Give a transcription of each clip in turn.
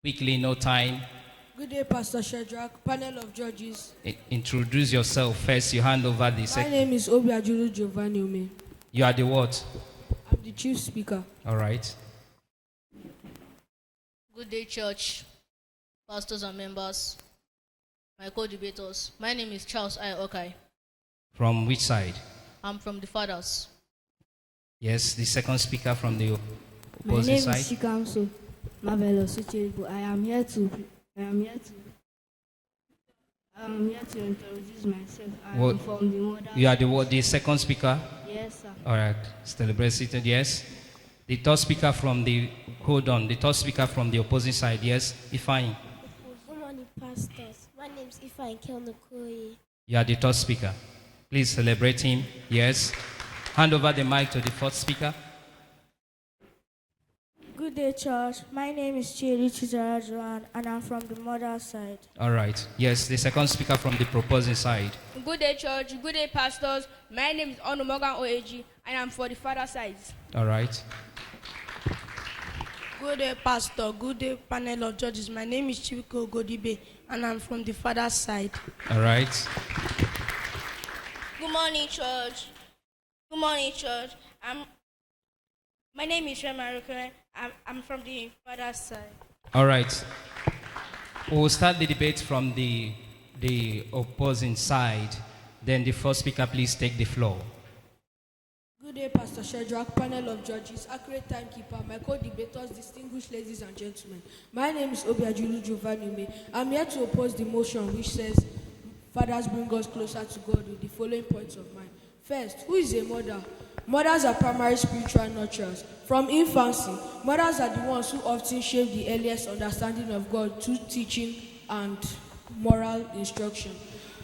Quickly, no time. Good day, Pastor Shadrach, panel of judges. Introduce yourself first. You hand over the My second. name is Obiajulu Giovanni Ume. You are the what? I'm the chief speaker. All right. Good day, church, pastors and members, my co-debaters. My name is Charles I. Okai. From which side? I'm from the Fathers. Yes, the second speaker from the My opposite name side. is Shikamso Marvelous Ucheribu. I am here to introduce myself. I What- am from the mother. You are the what? The second speaker. Yes, sir. All right. Celebrate seated. Yes. The third speaker from the. Hold on. The third speaker from the opposite side. Yes. Ifeanyi. Good morning, pastors. My name is Ifeanyi Kelnokoye. You are the third speaker. Please celebrate him. Yes. Hand over the mic to the fourth speaker. Good day, church. My name is Chiri Chizarajuan, and I'm from the mother side. All right. Yes. The second speaker from the proposing side. Good day, church. Good day, pastors. My name is Onumogan Oeji, and I'm for the father side. All right. Good day, Pastor. Good day, panel of judges. My name is Chibiko Godibe, and I'm from the father's side. All right. Good morning, church. Good morning, church. My name is Rema Rukure. I'm from the father's side. All right. We'll start the debate from the opposing side. Then the first speaker, please take the floor. Good day, Pastor Shadrach, panel of judges, accurate timekeeper, my co-debaters, distinguished ladies and gentlemen. My name is Obiajulu Giovanni Ume. I'm here to oppose the motion which says, fathers bring us closer to God with the following points of mine. First, who is a mother? Mothers are primary spiritual nurturers. From infancy, mothers are the ones who often shape the earliest understanding of God through teaching and moral instruction.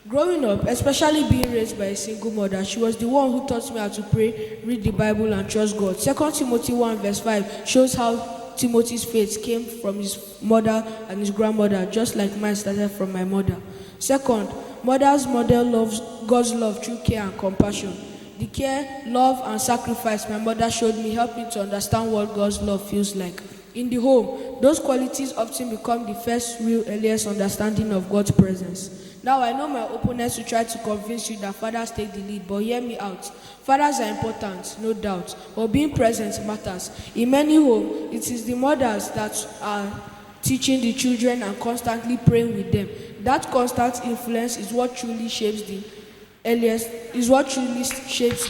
Growing up, especially being raised by a single mother, she was the one who taught me how to pray, read the Bible, and trust God. 2 Timothy 1 verse 5 shows how Timothy's faith came from his mother and his grandmother, just like mine started from my mother. Second, mothers model God's love through care and compassion. The care, love, and sacrifice my mother showed me helped me to understand what God's love feels like. In the home, those qualities often become the first real earliest understanding of God's presence. Now I know my opponents will try to convince you that fathers take the lead, but hear me out. Fathers are important, no doubt, but being present matters. In many homes, it is the mothers that are teaching the children and constantly praying with them. That constant influence is what truly shapes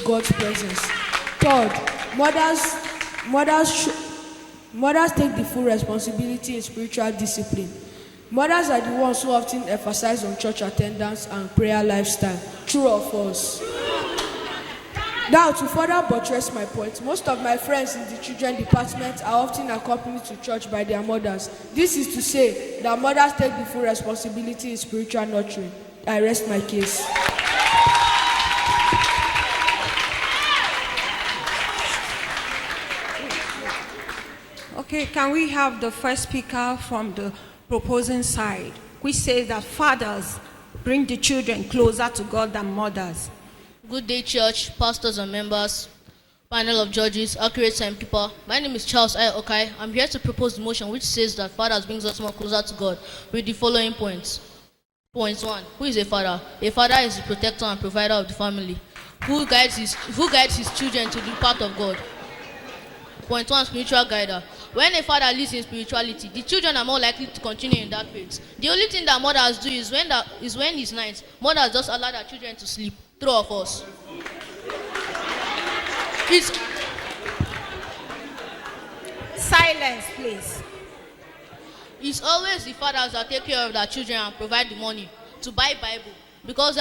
God's presence. Third, mothers take the full responsibility in spiritual discipline. Mothers are the ones who often emphasize on church attendance and prayer lifestyle. True or false? Now, to further buttress my point, most of my friends in the children department are often accompanied to church by their mothers. This is to say that mothers take the full responsibility in spiritual nurturing. I rest my case. Okay, can we have the first speaker from the proposing side, which says that fathers bring the children closer to God than mothers? Good day, church, pastors and members, panel of judges, accurate timekeeper. My name is Charles I. Okai. I'm here to propose the motion which says that fathers brings us more closer to God with the following points. Point 1. Who is a father? A father is the protector and provider of the family, who guides his children to the path of God. Point 1. Spiritual guider. When a father lives in spirituality, the children are more likely to continue in that faith. The only thing that mothers do is when it's night, mothers just allow their children to sleep. True or false? Silence, please. It's always the fathers that take care of their children and provide the money to buy Bible. Because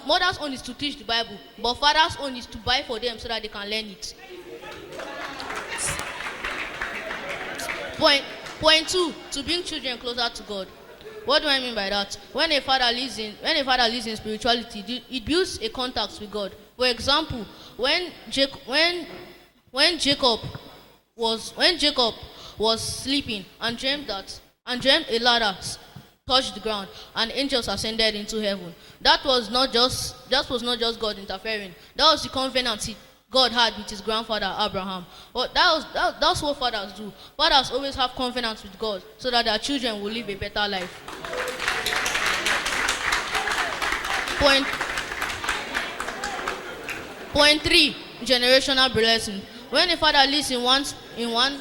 mother's own is to teach the Bible, but father's own is to buy for them so that they can learn it. Point 2, to bring children closer to God. What do I mean by that? When a father lives in spirituality, it builds a contact with God. For example, when Jacob was sleeping and dreamed a ladder touched the ground and angels ascended into heaven. That was not just God interfering. That was the covenant God had with his grandfather Abraham. But that's what fathers do. Fathers always have confidence with God so that their children will live a better life. Point 3, generational blessing. When a father lives in one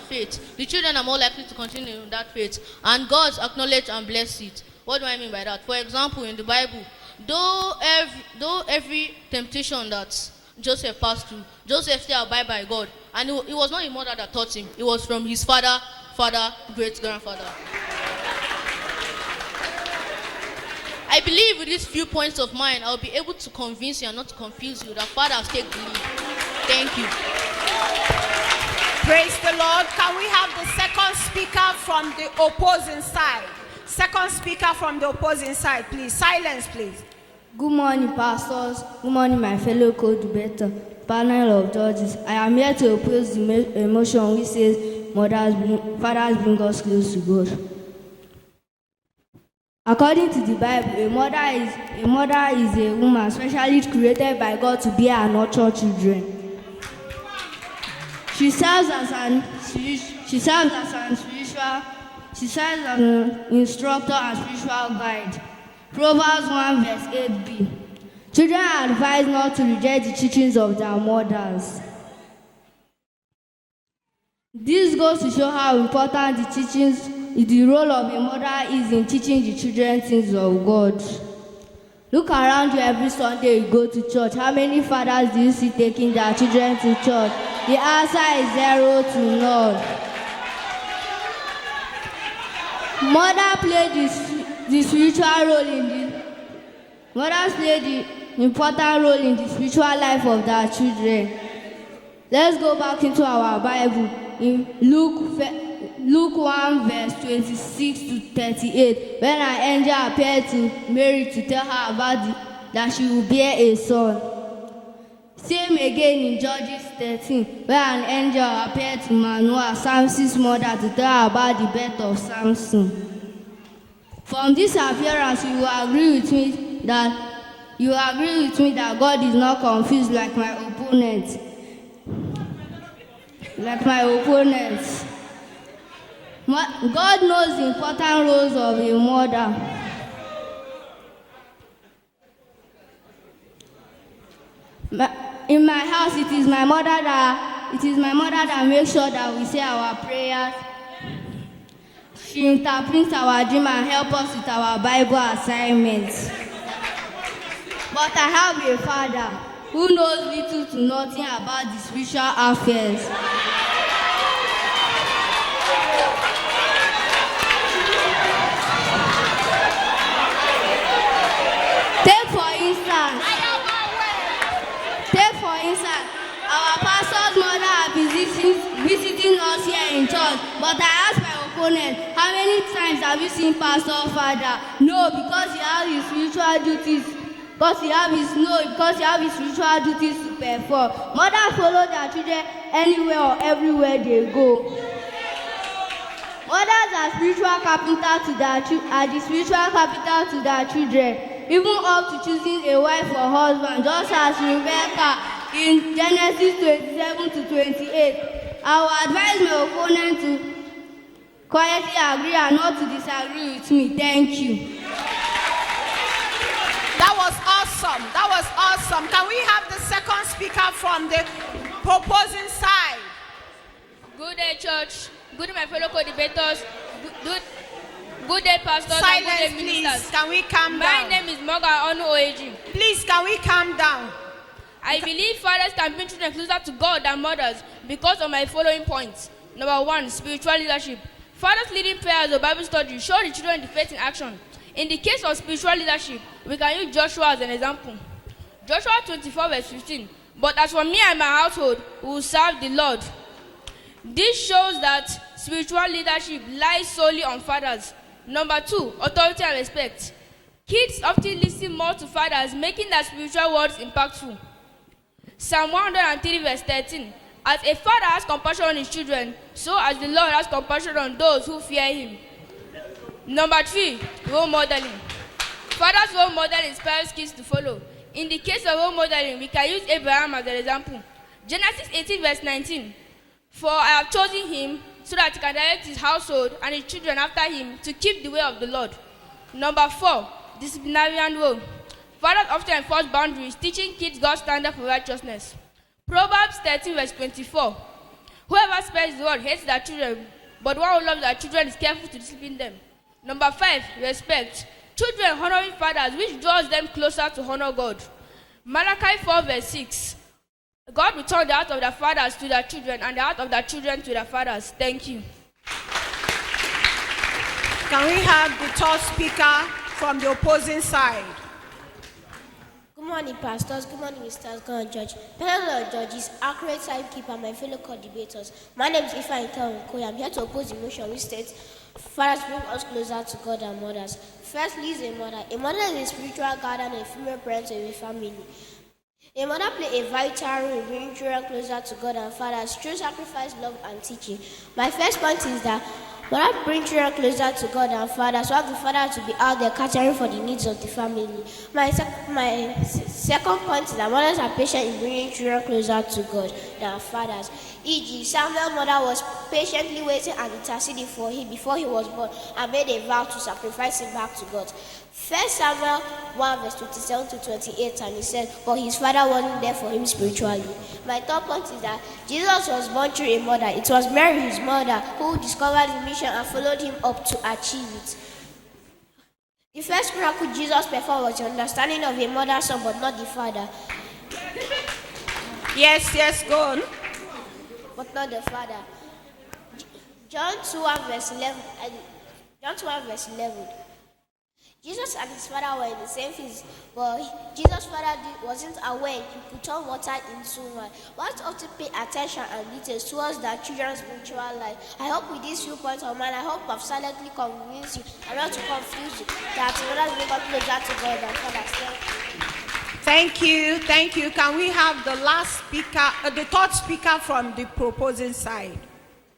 faith, the children are more likely to continue in that faith, and God acknowledge and bless it. What do I mean by that? For example, in the Bible, though every temptation that Joseph passed through, Joseph still abide by God, and it was not his mother that taught him; it was from his father, great grandfather. I believe with these few points of mine, I'll be able to convince you and not to confuse you that fathers take the lead. Thank you. Praise the Lord. Can we have the second speaker from the opposing side? Second speaker from the opposing side, please. Silence, please. Good morning, pastors. Good morning, my fellow co-debater, panel of judges. I am here to oppose the motion which says fathers bring us close to God. According to the Bible, a mother is a woman specially created by God to bear and nurture children. She serves as an instructor and spiritual guide. Proverbs 1 verse 8b. Children are advised not to reject the teachings of their mothers. This goes to show how important the role of a mother is in teaching the children things of God. Look around you every Sunday you go to church. How many fathers do you see taking their children to church? The answer is 0 to none. Mothers play the important role in the spiritual life of their children. Let's go back into our Bible in Luke 1 verse 26 to 38, when an angel appeared to Mary to tell her that she will bear a son. Same again in Judges 13, where an angel appeared to Manoah, Samson's mother, to tell her about the birth of Samson. From this appearance, you will agree with me that God is not confused like my opponent. God knows the important roles of a mother. In my house, it is my mother that makes sure that we say our prayers. She interprets our dream and helps us with our Bible assignments. But I have a father who knows little to nothing about the spiritual affairs. Take for instance, our pastor's mother are visiting us here in church, but I asked my opponent, how many times have you seen Pastor Father? No, because he has his spiritual duties. Because he have his spiritual duties to perform. Mothers follow their children anywhere or everywhere they go. Mothers are the spiritual capital to their children. Even up to choosing a wife or husband, just as Rebecca in Genesis 27 to 28. I will advise my opponent to quietly agree and not to disagree with me. Thank you. That was awesome. Can we have the second speaker from the proposing side? Good day, church. Good day, my fellow co-debaters. Good day, pastors. Silence, and good day, please. ministers. Can we calm down? My name is Morgan Onu Oeji. Please, can we calm down? I believe fathers can bring children closer to God than mothers because of my following points. Number 1, spiritual leadership. Fathers leading prayers or Bible study show the children the faith in action. In the case of spiritual leadership, we can use Joshua as an example. Joshua 24 verse 15. But as for me and my household, we will serve the Lord. This shows that spiritual leadership lies solely on fathers. Number 2, authority and respect. Kids often listen more to fathers, making their spiritual words impactful. Psalm 103 verse 13. As a father has compassion on his children, so as the Lord has compassion on those who fear him. Number 3, role modeling. Fathers' role model inspires kids to follow. In the case of role modeling, we can use Abraham as an example. Genesis 18 verse 19. For I have chosen him so that he can direct his household and his children after him to keep the way of the Lord. Number 4, disciplinarian role. Fathers often enforce boundaries, teaching kids God's standard for righteousness. Proverbs 13 verse 24. Whoever spares the word hates their children, but one who loves their children is careful to discipline them. Number 5, respect. Children honoring fathers, which draws them closer to honor God. Malachi 4 verse 6. God will turn the heart of their fathers to their children and the heart of their children to their fathers. Thank you. Can we have the third speaker from the opposing side? Good morning, pastors. Good morning, Mr. God and Judge. Panel of judges, accurate timekeeper, my fellow co-debaters. My name is Ifa Nkoya. I'm here to oppose the motion which states fathers bring us closer to God and mothers. Firstly is a mother. A mother is a spiritual guardian and a female parent of a family. A mother plays a vital role in bringing children closer to God and fathers through sacrifice, love, and teaching. My first point is that mother brings children closer to God and fathers, so have the father to be out there catering for the needs of the family. My second point is that mothers are patient in bringing children closer to God than fathers. E.g., Samuel's mother was patiently waiting and interceding for him before he was born and made a vow to sacrifice him back to God. 1 Samuel 1 verse 27 to 28, and he said, but his father wasn't there for him spiritually. My third point is that Jesus was born through a mother. It was Mary, his mother, who discovered the mission and followed him up to achieve it. The first miracle Jesus performed was the understanding of a mother's son, but not the father. Yes, go on. But not the father. John 2 verse 11. Jesus and his father were in the same field, but Jesus' father wasn't aware he could turn water into wine. Let's often pay attention and details towards their children's spiritual life. I hope with these few points of mine, I hope I've silently convinced you and not to confuse you that mothers will come closer to God and fathers. Thank you. Can we have the last speaker, the third speaker from the proposing side?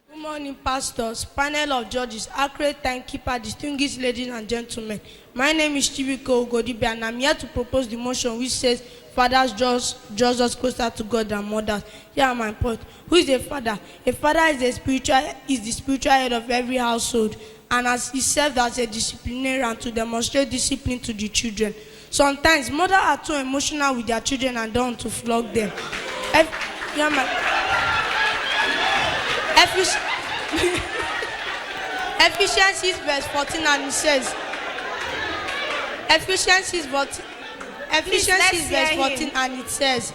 Good morning, pastors, panel of judges, accurate timekeeper, distinguished ladies and gentlemen. My name is Chibiko Godibe, and I'm here to propose the motion which says fathers draws us closer to God than mothers. Here are my points. Who is a father? A father is the spiritual head of every household, and as he serves as a disciplinarian to demonstrate discipline to the children. Sometimes mothers are too emotional with their children and don't want to flog them. Ephesians 6 verse 14, and it says, Ephesians 6 verse 14, and it says,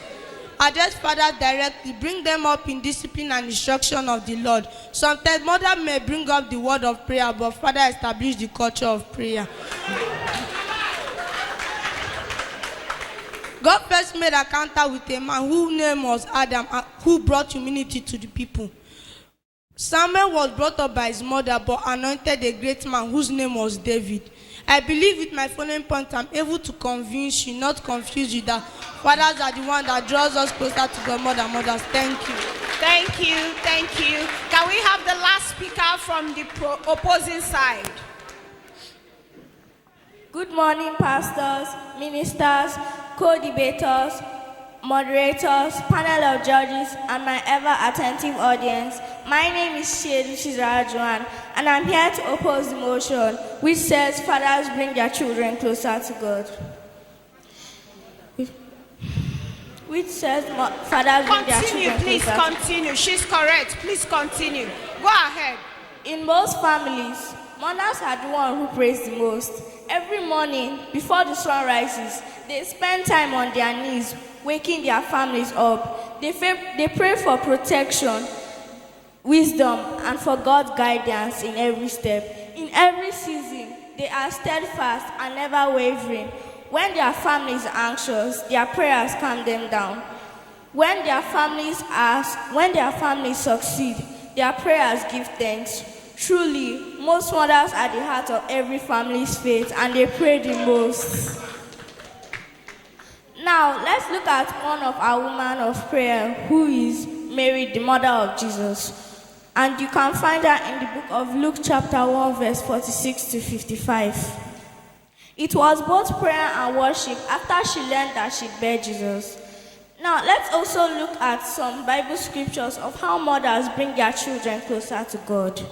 address fathers directly, bring them up in discipline and instruction of the Lord. Sometimes mother may bring up the word of prayer, but father establish the culture of prayer. God first made an encounter with a man whose name was Adam, who brought humility to the people. Samuel was brought up by his mother, but anointed a great man whose name was David. I believe with my following point, I'm able to convince you, not confuse you, that fathers are the one that draws us closer to God more than mothers. Thank you. Thank you. Can we have the last speaker from the opposing side? Good morning, pastors, ministers, co-debaters, moderators, panel of judges, and my ever-attentive audience. My name is Shedu Chizarajuan, and I'm here to oppose the motion which says fathers bring their children closer to God. Which says fathers bring their children closer to God. Continue. She's correct. Please continue. Go ahead. In most families, mothers are the one who prays the most. Every morning, before the sun rises, they spend time on their knees, waking their families up. They pray for protection, wisdom, and for God's guidance in every step. In every season, they are steadfast and never wavering. When their families are anxious, their prayers calm them down. When their families succeed, their prayers give thanks. Truly, most mothers are the heart of every family's faith, and they pray the most. Now, let's look at one of our women of prayer, who is Mary, the mother of Jesus. And you can find her in the book of Luke chapter 1, verse 46 to 55. It was both prayer and worship after she learned that she'd bear Jesus. Now, let's also look at some Bible scriptures of how mothers bring their children closer to God.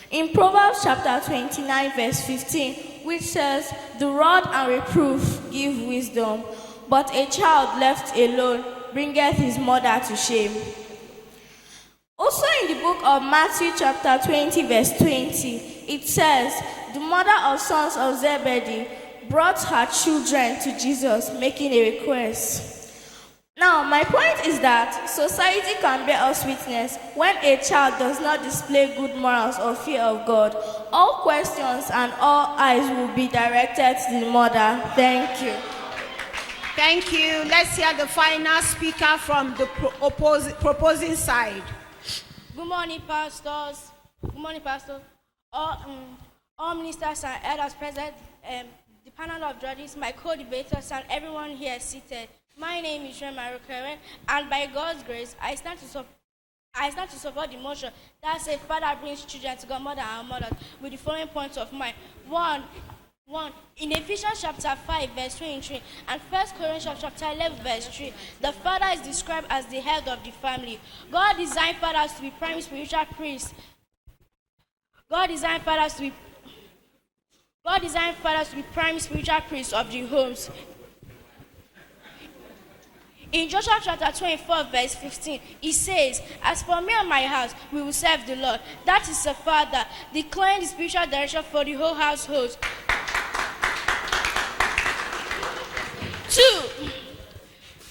In Proverbs chapter 29, verse 15, which says, "The rod and reproof give wisdom, but a child left alone bringeth his mother to shame." Also in the book of Matthew chapter 20, verse 20, it says, "The mother of sons of Zebedee brought her children to Jesus, making a request." Now, my point is that society can bear us witness when a child does not display good morals or fear of God. All questions and all eyes will be directed to the mother. Thank you. Thank you. Let's hear the final speaker from the proposing side. Good morning, pastors. Good morning, pastors. All ministers and elders present, the panel of judges, my co-debaters, and everyone here seated. My name is Shemar Karen, and by God's grace, I stand to support the motion that says father brings children to God, mother and mothers, with the following points of mind. One, in Ephesians chapter 5, verse 23, and 1 Corinthians chapter 11, verse 3, the father is described as the head of the family. God designed fathers to be primary spiritual priests. God designed fathers to be primary spiritual priests of the homes. In Joshua chapter 24, verse 15, it says, "As for me and my house, we will serve the Lord." That is the father, declaring the spiritual direction for the whole household.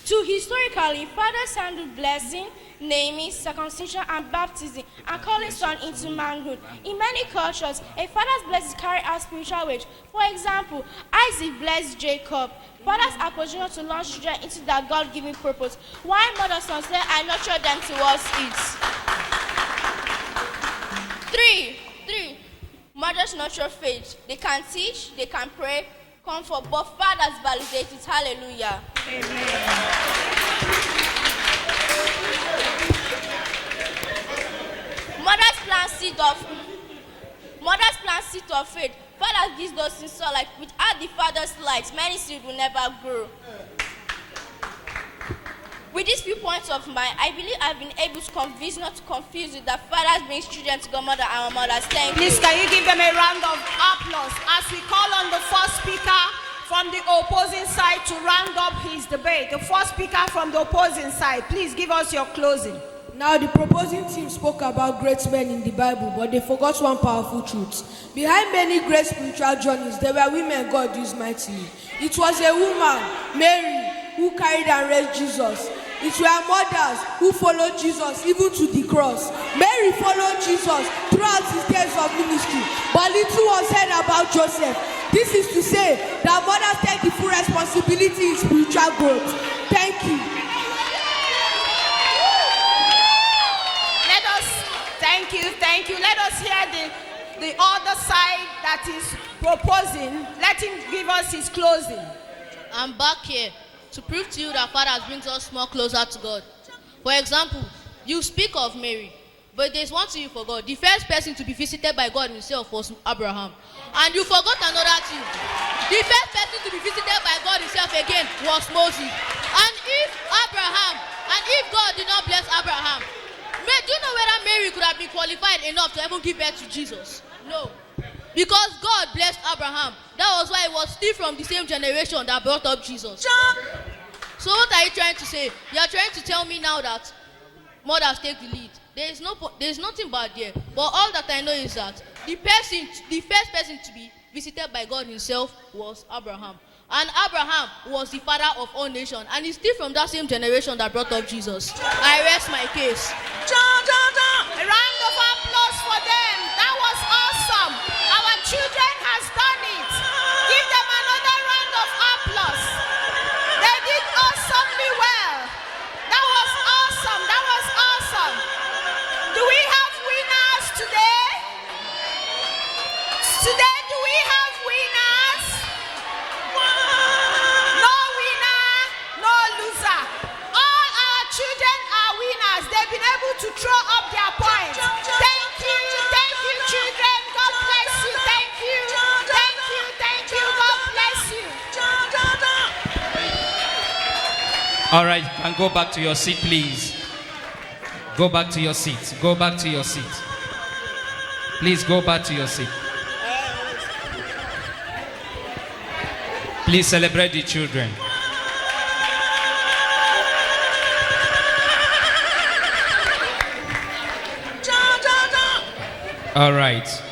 Two, historically, fathers handled blessing, naming, circumcision, and baptism, and calling son into manhood. In many cultures, a father's blessings carry out spiritual weight. For example, Isaac blessed Jacob. Fathers are positioned to launch children into their God-given purpose, while mothers say, "I nurture them towards it." Three, mothers nurture faith. They can teach, they can pray, comfort, but fathers validate it. Hallelujah. Amen. Mothers plant seed of faith. Fathers give those in soil. Like without the father's light, many seeds will never grow. With these few points of mine, I believe I've been able to convince, not to confuse you, that fathers bring children to God, mother and mothers. Thank you. Please, can you give them a round of applause as we call on the first speaker from the opposing side to round up his debate? The first speaker from the opposing side, please give us your closing. Now, the proposing team spoke about great men in the Bible, but they forgot one powerful truth. Behind many great spiritual journeys, there were women God used mightily. It was a woman, Mary, who carried and raised Jesus. It were mothers who followed Jesus even to the cross. Mary followed Jesus throughout his days of ministry, but little was said about Joseph. This is to say that mothers take the full responsibility in spiritual growth. Thank you. Thank you. Let us hear the other side that is proposing. Let him give us his closing. I'm back here to prove to you that fathers brings us more closer to God. For example, you speak of Mary, but there's one thing you forgot. The first person to be visited by God himself was Abraham. And you forgot another thing. The first person to be visited by God himself again was Moses. And if God did not bless Abraham, do you know whether Mary could have been qualified enough to even give birth to Jesus? No. Because God blessed Abraham. That was why he was still from the same generation that brought up Jesus. So what are you trying to say? You are trying to tell me now that mothers take the lead. There is nothing bad there. But all that I know is that the first person to be visited by God himself was Abraham. And Abraham was the father of all nations. And he's still from that same generation that brought up Jesus. I rest my case. A round of applause for them. That was awesome. Our children has done it. Give them another round of applause. They did awesomely well. That was awesome. Do we have winners today? Today, do we have winners? No winner, no loser. All our children are winners. They've been able to throw up their points. Thank you. All right, you can go back to your seat, please. Go back to your seat. Go back to your seat. Please go back to your seat. Please celebrate the children. All right.